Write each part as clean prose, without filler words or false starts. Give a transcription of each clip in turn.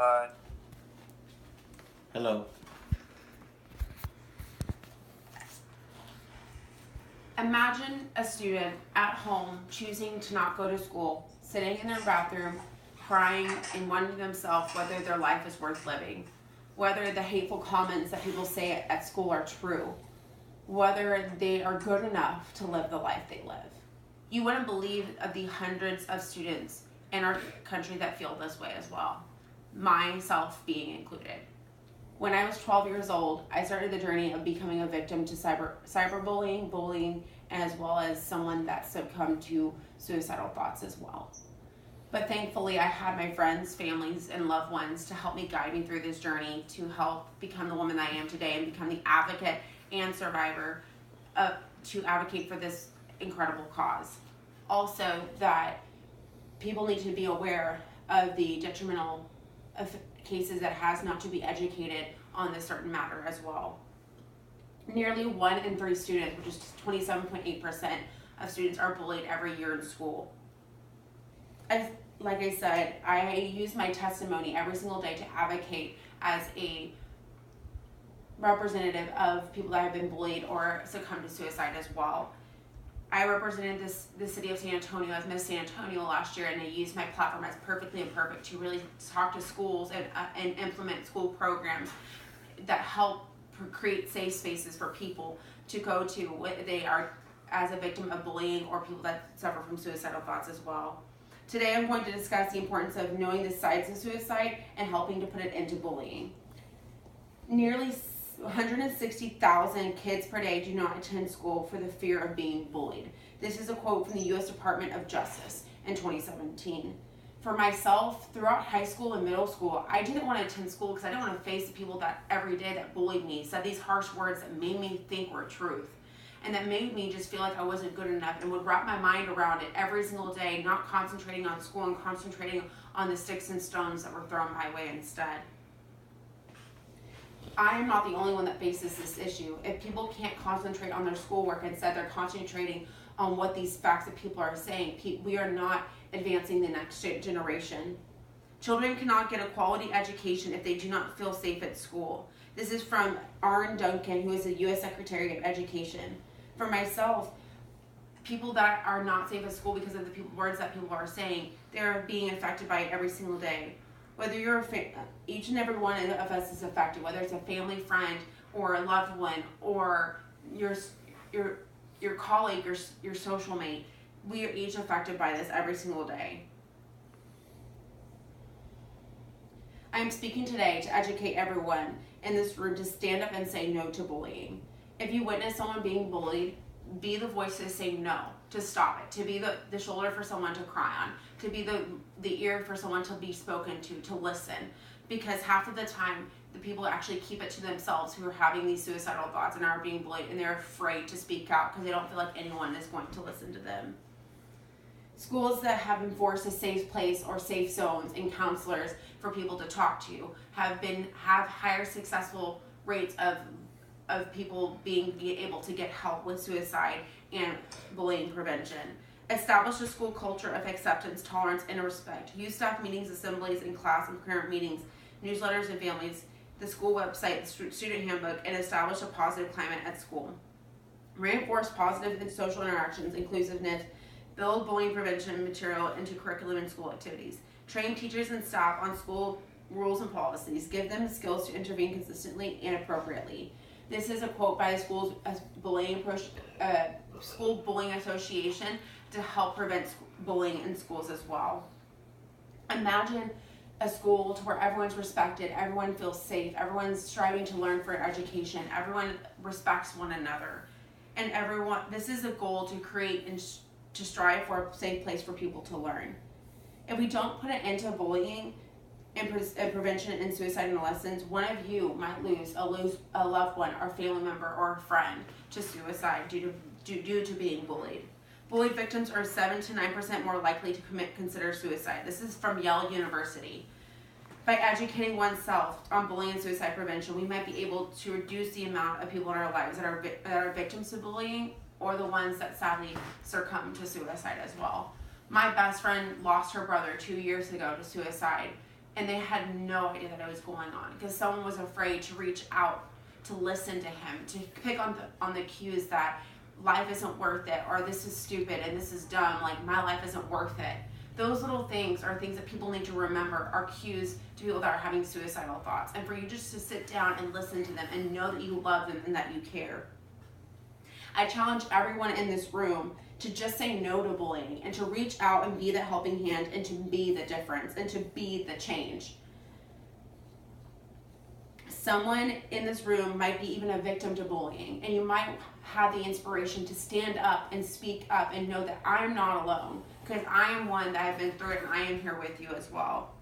Hi. Hello. Imagine a student at home choosing to not go to school, sitting in their bathroom, crying and wondering to themselves whether their life is worth living, whether the hateful comments that people say at school are true, whether they are good enough to live the life they live. You wouldn't believe of the hundreds of students in our country that feel this way as well, myself being included. When I was 12 years old, I started the journey of becoming a victim to cyberbullying, bullying, as well as someone that succumbed to suicidal thoughts as well. But thankfully, I had my friends, families, and loved ones to help me guide me through this journey to help become the woman that I am today and become the advocate and survivor to advocate for this incredible cause. Also, that people need to be aware of the detrimental cases that has not to be educated on this certain matter as well. Nearly 1 in 3 students, which is 27.8% of students, are bullied every year in school. Like I said, I use my testimony every single day to advocate as a representative of people that have been bullied or succumbed to suicide as well. I represented the city of San Antonio as Miss San Antonio last year, and I used my platform as Perfectly Imperfect to really talk to schools and implement school programs that help create safe spaces for people to go to when they are as a victim of bullying or people that suffer from suicidal thoughts as well. Today I'm going to discuss the importance of knowing the sides of suicide and helping to put it into bullying. Nearly 160,000 kids per day do not attend school for the fear of being bullied. This is a quote from the U.S. Department of Justice in 2017. For myself, throughout high school and middle school, I didn't want to attend school because I didn't want to face the people that every day that bullied me, said these harsh words that made me think were truth, and that made me just feel like I wasn't good enough, and would wrap my mind around it every single day, not concentrating on school and concentrating on the sticks and stones that were thrown my way instead. I am not the only one that faces this issue. If people can't concentrate on their schoolwork, instead they're concentrating on what these facts that people are saying, we are not advancing the next generation. Children cannot get a quality education if they do not feel safe at school. This is from Arne Duncan, who is the U.S. Secretary of Education. For myself, people that are not safe at school because of the words that people are saying, they're being affected by it every single day. Whether you're each and every one of us is affected, whether it's a family friend or a loved one or your colleague, your social mate, we are each affected by this every single day. I am speaking today to educate everyone in this room to stand up and say no to bullying. If you witness someone being bullied, be the voice to say no, to stop it, to be the shoulder for someone to cry on, to be the ear for someone to be spoken to listen. Because half of the time, the people actually keep it to themselves who are having these suicidal thoughts and are being bullied, and they're afraid to speak out because they don't feel like anyone is going to listen to them. Schools that have enforced a safe place or safe zones and counselors for people to talk to have higher successful rates of people being able to get help with suicide and bullying prevention. Establish a school culture of acceptance, tolerance, and respect. Use staff meetings, assemblies, and class and parent meetings, newsletters and families, the school website, the student handbook, and establish a positive climate at school. Reinforce positive and social interactions, inclusiveness, build bullying prevention material into curriculum and school activities. Train teachers and staff on school rules and policies. Give them the skills to intervene consistently and appropriately. This is a quote by the school bullying association to help prevent bullying in schools as well. Imagine a school to where everyone's respected, everyone feels safe, everyone's striving to learn for education, everyone respects one another, and this is a goal to create and to strive for a safe place for people to learn. If we don't put it into bullying and prevention and suicide in lessons, one of you might lose a loved one or family member or a friend to suicide due to being bullied. Bullied victims are 7 to 9% more likely to consider suicide. This is from Yale University. By educating oneself on bullying and suicide prevention, we might be able to reduce the amount of people in our lives that are victims of bullying or the ones that sadly succumb to suicide as well. My best friend lost her brother 2 years ago to suicide. and they had no idea that it was going on because someone was afraid to reach out to listen to him, to pick on the cues that life isn't worth it, or this is stupid and this is dumb, like my life isn't worth it. Those little things are things that people need to remember are cues to people that are having suicidal thoughts, and for you just to sit down and listen to them and know that you love them and that you care. I challenge everyone in this room to just say no to bullying and to reach out and be the helping hand and to be the difference and to be the change. Someone in this room might be even a victim to bullying, and you might have the inspiration to stand up and speak up and know that I'm not alone, because I am one that I've been through it and I am here with you as well.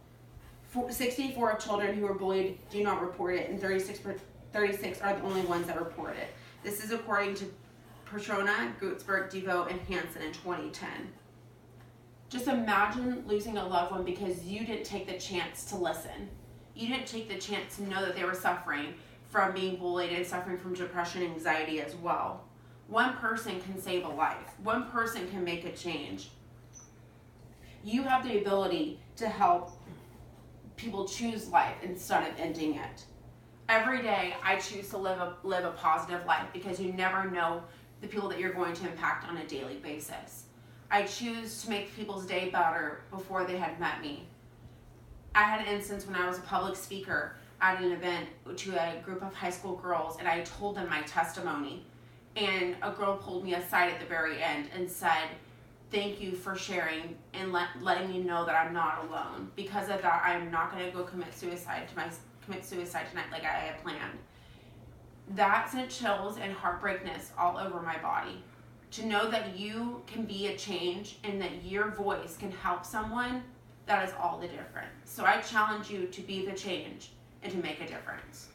64 children who were bullied do not report it, and 36 are the only ones that report it. This is according to Persona, Gutzberg, Devo, and Hansen in 2010. Just imagine losing a loved one because you didn't take the chance to listen. You didn't take the chance to know that they were suffering from being bullied and suffering from depression and anxiety as well. One person can save a life. One person can make a change. You have the ability to help people choose life instead of ending it. Every day I choose to live a positive life because you never know the people that you're going to impact on a daily basis. I choose to make people's day better before they had met me. I had an instance when I was a public speaker at an event to a group of high school girls, and I told them my testimony. And a girl pulled me aside at the very end and said, "Thank you for sharing and letting me know that I'm not alone. Because of that, I'm not going to go commit suicide tonight like I had planned." That sent chills and heartbreakness all over my body. To know that you can be a change and that your voice can help someone, that is all the difference. So I challenge you to be the change and to make a difference.